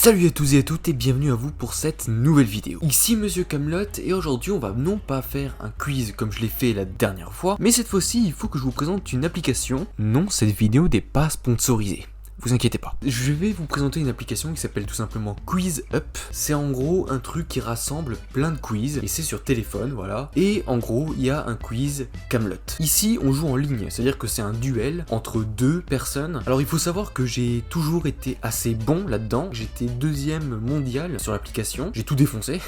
Salut à tous et à toutes et bienvenue à vous pour cette nouvelle vidéo. Ici Monsieur Camelot et aujourd'hui on va non pas faire un quiz comme je l'ai fait la dernière fois, mais cette fois-ci il faut que je vous présente une application. Non, cette vidéo n'est pas sponsorisée. Vous inquiétez pas. Je vais vous présenter une application qui s'appelle tout simplement Quiz Up. C'est en gros un truc qui rassemble plein de quiz et c'est sur téléphone, voilà. Et en gros, il y a un quiz Camelot. Ici, on joue en ligne, c'est-à-dire que c'est un duel entre deux personnes. Alors il faut savoir que j'ai toujours été assez bon là-dedans. J'étais deuxième mondial sur l'application. J'ai tout défoncé.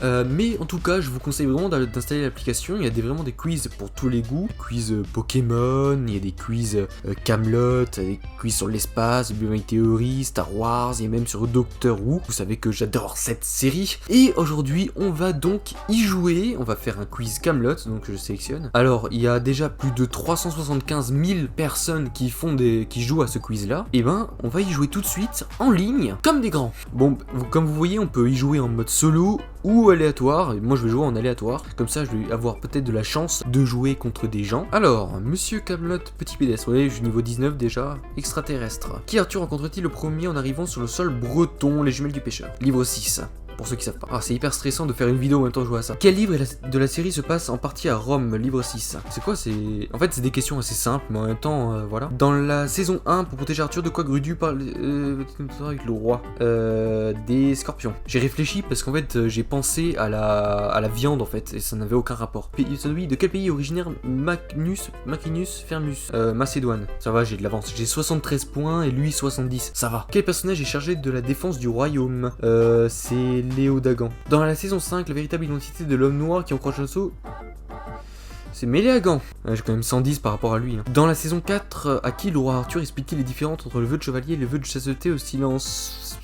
Mais en tout cas, je vous conseille vraiment d'installer l'application. Il y a vraiment des quiz pour tous les goûts. Quiz Pokémon, il y a des quiz Camelot, des quiz sur l'espace, Big Bang Theory, Star Wars et même sur Doctor Who. Vous savez que j'adore cette série. Et aujourd'hui, on va donc y jouer. On va faire un quiz Camelot, donc je sélectionne. Alors, il y a déjà plus de 375 000 personnes qui jouent à ce quiz-là. Et ben, on va y jouer tout de suite en ligne, comme des grands. Bon, comme vous voyez, on peut y jouer en mode solo ou aléatoire. Et moi, je vais jouer en aléatoire. Comme ça, je vais avoir peut-être de la chance de jouer contre des gens. Alors, Monsieur Camelot, petit pédestre. Ouais, je suis niveau 19 déjà. Extraterrestre. Qui Arthur rencontre-t-il le premier en arrivant sur le sol breton, les jumelles du pêcheur? Livre 6. Pour ceux qui savent pas. Ah, c'est hyper stressant de faire une vidéo en même temps de jouer à ça. Quel livre de la série se passe en partie à Rome? Livre 6. C'est quoi? En fait, c'est des questions assez simples, mais en même temps, voilà. Dans la saison 1, pour protéger Arthur, de quoi Grudu parle avec le roi? Des scorpions. J'ai réfléchi parce qu'en fait, j'ai pensé à la viande, en fait, et ça n'avait aucun rapport. De quel pays est originaire Macrinus Fermus? Macédoine. Ça va, j'ai de l'avance. J'ai 73 points et lui 70. Ça va. Quel personnage est chargé de la défense du royaume? C'est Léodagan. Dans la saison 5, la véritable identité de l'homme noir qui encroche un saut, c'est Méléagan. J'ai quand même 110 par rapport à lui. Dans la saison 4, à qui le roi Arthur expliquait les différences entre le vœu de chevalier et le vœu de chasteté au silence?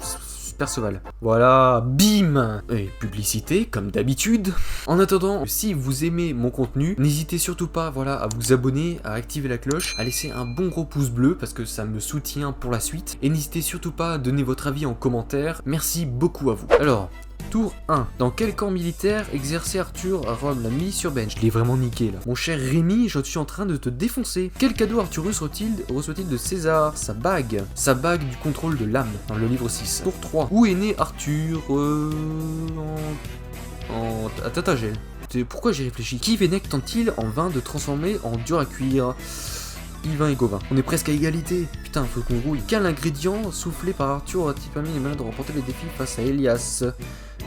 Perceval. Voilà, bim! Et publicité, comme d'habitude. En attendant, si vous aimez mon contenu, n'hésitez surtout pas, voilà, à vous abonner, à activer la cloche, à laisser un bon gros pouce bleu, parce que ça me soutient pour la suite. Et n'hésitez surtout pas à donner votre avis en commentaire. Merci beaucoup à vous. Alors, tour 1. Dans quel camp militaire exerçait Arthur à Rome? La mi-sur-Ben. Je l'ai vraiment niqué là. Mon cher Rémi, je suis en train de te défoncer. Quel cadeau Arthur reçoit-il de César? Sa bague. Sa bague du contrôle de l'âme, dans le livre 6. Tour 3. Où est né Arthur à Tatagel. Pourquoi j'ai réfléchi? Qui vénecte-t-il en vin de transformer en dur à cuire? Yvain et Gauvin. On est presque à égalité. Putain, faut qu'on rouille. Quel ingrédient soufflé par Arthur a-t-il permis les malins de remporter les défis face à Elias?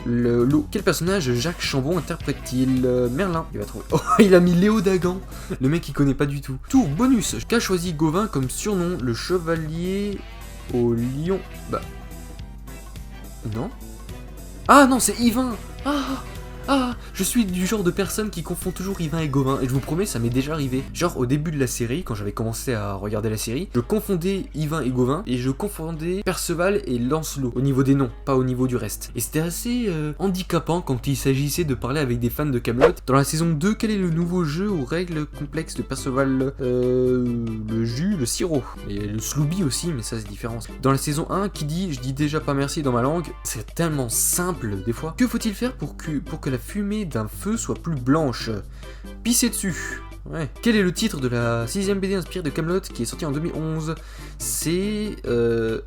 L'eau. Quel personnage Jacques Chambon interprète-t-il? Merlin. Il va trouver. Oh, il a mis Léodagan. Le mec il connaît pas du tout. Tour bonus. Qu'a choisi Gauvin comme surnom? Le chevalier au lion. Bah. Non. Ah non, c'est Yvain. Ah, je suis du genre de personne qui confond toujours Yvain et Gauvin, et je vous promets, ça m'est déjà arrivé. Genre, au début de la série, quand j'avais commencé à regarder la série, je confondais Yvain et Gauvin, et je confondais Perceval et Lancelot, au niveau des noms, pas au niveau du reste. Et c'était assez handicapant quand il s'agissait de parler avec des fans de Camelot. Dans la saison 2, quel est le nouveau jeu aux règles complexes de Perceval? Le jus, le sirop, et le Slooby aussi, mais ça c'est différent. Dans la saison 1, qui dit « je dis déjà pas merci dans ma langue », c'est tellement simple des fois. Que faut-il faire pour que la fumée d'un feu soit plus blanche? Pisser dessus. Ouais. Quel est le titre de la 6ème BD inspirée de Camelot qui est sortie en 2011? C'est Le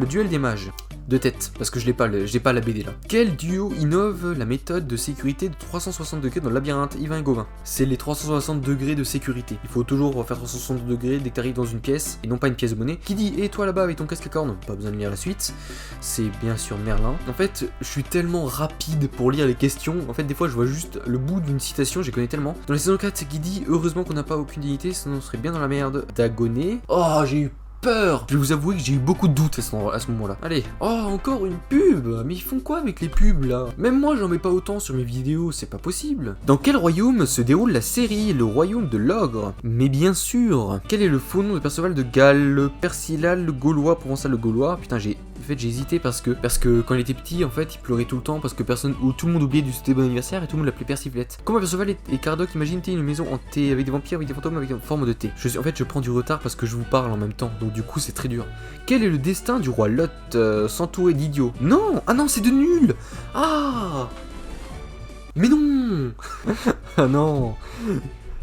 Duel des Mages. De tête, parce que j'ai pas la BD là. Quel duo innove la méthode de sécurité de 360 degrés dans le labyrinthe? Yvain et Gauvin. C'est les 360 degrés de sécurité. Il faut toujours faire 360 degrés dès que t'arrives dans une pièce, et non pas une pièce de monnaie. Qui dit, et toi là-bas avec ton casque à cornes? Pas besoin de lire la suite. C'est bien sûr Merlin. En fait, je suis tellement rapide pour lire les questions. En fait, des fois, je vois juste le bout d'une citation, je les connais tellement. Dans la saison 4, c'est qui dit, heureusement qu'on n'a pas aucune dignité, sinon on serait bien dans la merde. Dagonet. Oh, j'ai eu peur. Je vais vous avouer que j'ai eu beaucoup de doutes à ce moment-là. Allez. Oh, encore une pub. Mais ils font quoi avec les pubs là? Même moi j'en mets pas autant sur mes vidéos, c'est pas possible. Dans quel royaume se déroule la série? Le royaume de l'ogre. Mais bien sûr. Quel est le faux nom de Perceval de Galles? Le Persillal, le Gaulois, Provençal, le Gaulois. Putain, j'ai hésité parce que quand il était petit, en fait, il pleurait tout le temps parce que tout le monde oubliait du souhaiter bon anniversaire et tout le monde l'appelait Persiflette. Comment Perceval et Cardoc imaginent-ils une maison hantée avec des vampires, avec des fantômes, avec une forme de thé? En fait, je prends du retard parce que je vous parle en même temps, donc du coup, c'est très dur. Quel est le destin du roi Lot? S'entourer d'idiots? Non! Ah non, c'est de nul! Ah! Mais non! Ah non!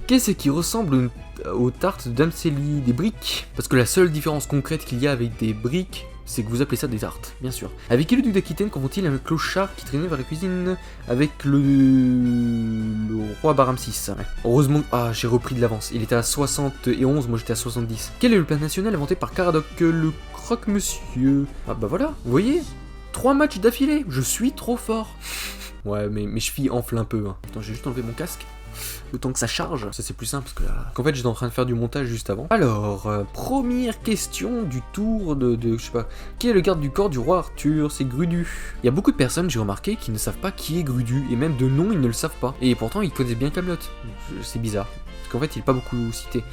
Qu'est-ce qui ressemble aux tartes de Dame Célie? Des briques? Parce que la seule différence concrète qu'il y a avec des briques c'est que vous appelez ça des tartes, bien sûr. Avec qui le duc d'Aquitaine confond-il un clochard qui traînait vers la cuisine avec le roi Bahram VI? Ouais. Heureusement, j'ai repris de l'avance. Il était à 71, moi j'étais à 70. Quel est le plat national inventé par Caradoc? Le croque-monsieur. Ah bah voilà, vous voyez, 3 matchs d'affilée, je suis trop fort. Ouais, mais mes chevilles enflent un peu. Hein. Attends, j'ai juste enlevé mon casque. Le temps que ça charge, ça c'est plus simple parce que là... Qu'en fait j'étais en train de faire du montage juste avant. Alors, première question du tour de je sais pas... Qui est le garde du corps du roi Arthur? C'est Grudu. Il y a beaucoup de personnes, j'ai remarqué, qui ne savent pas qui est Grudu. Et même de nom, ils ne le savent pas. Et pourtant, ils connaissent bien Kaamelott. C'est bizarre. Parce qu'en fait, il n'est pas beaucoup cité.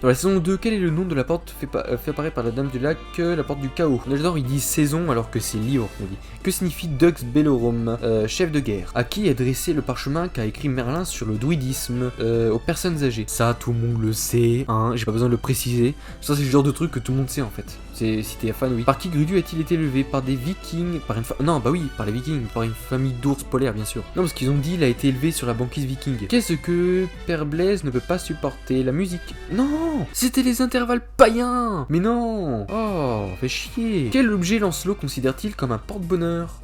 Dans la saison 2, quel est le nom de la porte fait apparaître par la Dame du Lac, la porte du chaos? J'adore, il dit saison alors que c'est livre, on dit. Que signifie Dux Bellorum, chef de guerre? À qui est adressé le parchemin qu'a écrit Merlin sur le druidisme? Aux personnes âgées. Ça, tout le monde le sait, hein, j'ai pas besoin de le préciser. Ça, c'est le genre de truc que tout le monde sait en fait. Si t'es fan, oui. Par qui Grudu a-t-il été élevé? Par des vikings? Par une non, bah oui, par les vikings, par une famille d'ours polaires, bien sûr. Non, parce qu'ils ont dit il a été élevé sur la banquise viking. Qu'est-ce que Père Blaise ne peut pas supporter? La musique. Non, c'était les intervalles païens. Mais non. Oh, fait chier. Quel objet Lancelot considère-t-il comme un porte-bonheur?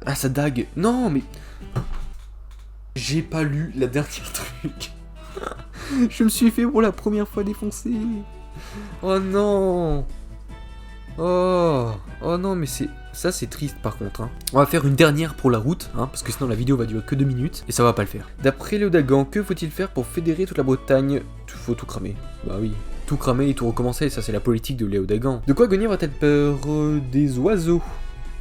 Ah, sa dague. Non, mais... J'ai pas lu la dernière truc. Je me suis fait pour la première fois défoncer. Oh non. Oh non, mais ça c'est triste par contre. Hein. On va faire une dernière pour la route, hein, parce que sinon la vidéo va durer que 2 minutes, et ça va pas le faire. D'après Léodagan, que faut-il faire pour fédérer toute la Bretagne? Faut tout cramer. Bah oui. Tout cramer et tout recommencer, ça c'est la politique de Léodagan. De quoi Guenièvre a-t-elle peur? Des oiseaux.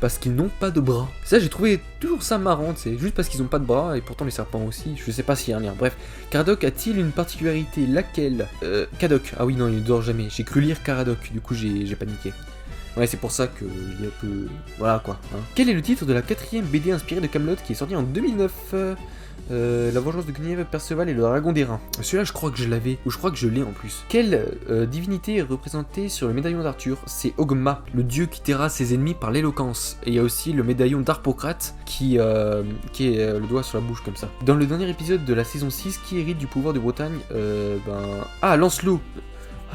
Parce qu'ils n'ont pas de bras. Ça, j'ai trouvé toujours ça marrant, c'est juste parce qu'ils n'ont pas de bras, et pourtant les serpents aussi, je sais pas s'il y a un lien. Bref, Caradoc a-t-il une particularité? Laquelle? Cadoc. Ah oui, non, il ne dort jamais. J'ai cru lire Caradoc, du coup j'ai paniqué. Ouais, c'est pour ça que il est un peu... Voilà, quoi. Hein. Quel est le titre de la 4ème BD inspirée de Kaamelott qui est sortie en 2009? La vengeance de Guenièvre, Perceval et le dragon d'airain. Celui-là, je crois que je l'avais, ou je crois que je l'ai en plus. Quelle divinité est représentée sur le médaillon d'Arthur? C'est Ogma, le dieu qui terrasse ses ennemis par l'éloquence. Et il y a aussi le médaillon d'Harpocrate qui est le doigt sur la bouche comme ça. Dans le dernier épisode de la saison 6, qui hérite du pouvoir de Bretagne? Ah, Lancelot.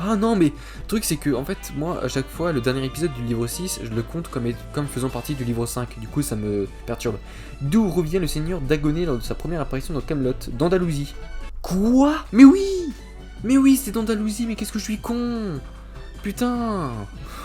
Ah non, mais le truc c'est que en fait moi à chaque fois le dernier épisode du livre 6 je le compte comme faisant partie du livre 5, du coup ça me perturbe. D'où revient le seigneur Dagonet lors de sa première apparition dans Kaamelott? D'Andalousie. Quoi? Mais oui c'est d'Andalousie, mais qu'est-ce que je suis con. Putain.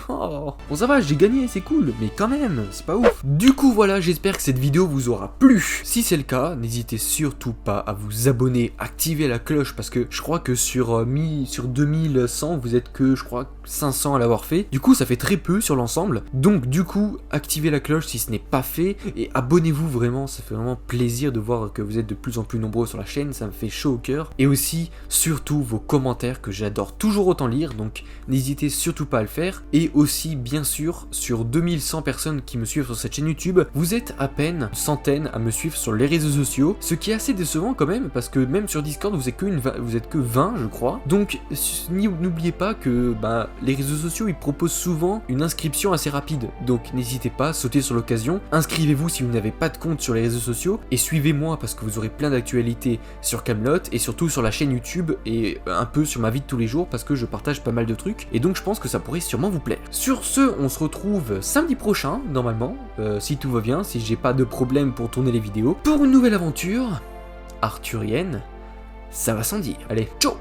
Oh. Bon ça va, j'ai gagné, c'est cool, mais quand même, c'est pas ouf. Du coup voilà, j'espère que cette vidéo vous aura plu. Si c'est le cas, n'hésitez surtout pas à vous abonner, activer la cloche, parce que je crois que sur 2100, vous êtes que, je crois, 500 à l'avoir fait. Du coup, ça fait très peu sur l'ensemble. Donc du coup, activez la cloche si ce n'est pas fait, et abonnez-vous vraiment, ça fait vraiment plaisir de voir que vous êtes de plus en plus nombreux sur la chaîne, ça me fait chaud au cœur. Et aussi, surtout, vos commentaires que j'adore toujours autant lire, donc n'hésitez surtout pas à le faire. Et aussi, bien sûr, sur 2100 personnes qui me suivent sur cette chaîne YouTube, vous êtes à peine une centaine à me suivre sur les réseaux sociaux, ce qui est assez décevant quand même, parce que même sur Discord, vous êtes que 20, je crois. Donc, n'oubliez pas que les réseaux sociaux, ils proposent souvent une inscription assez rapide. Donc, n'hésitez pas, sautez sur l'occasion, inscrivez-vous si vous n'avez pas de compte sur les réseaux sociaux, et suivez-moi parce que vous aurez plein d'actualités sur Kaamelott, et surtout sur la chaîne YouTube, et un peu sur ma vie de tous les jours, parce que je partage pas mal de trucs, et donc je pense que ça pourrait sûrement vous plaire. Sur ce, on se retrouve samedi prochain, normalement, si tout va bien, si j'ai pas de problème pour tourner les vidéos, pour une nouvelle aventure arthurienne, ça va sans dire. Allez, ciao!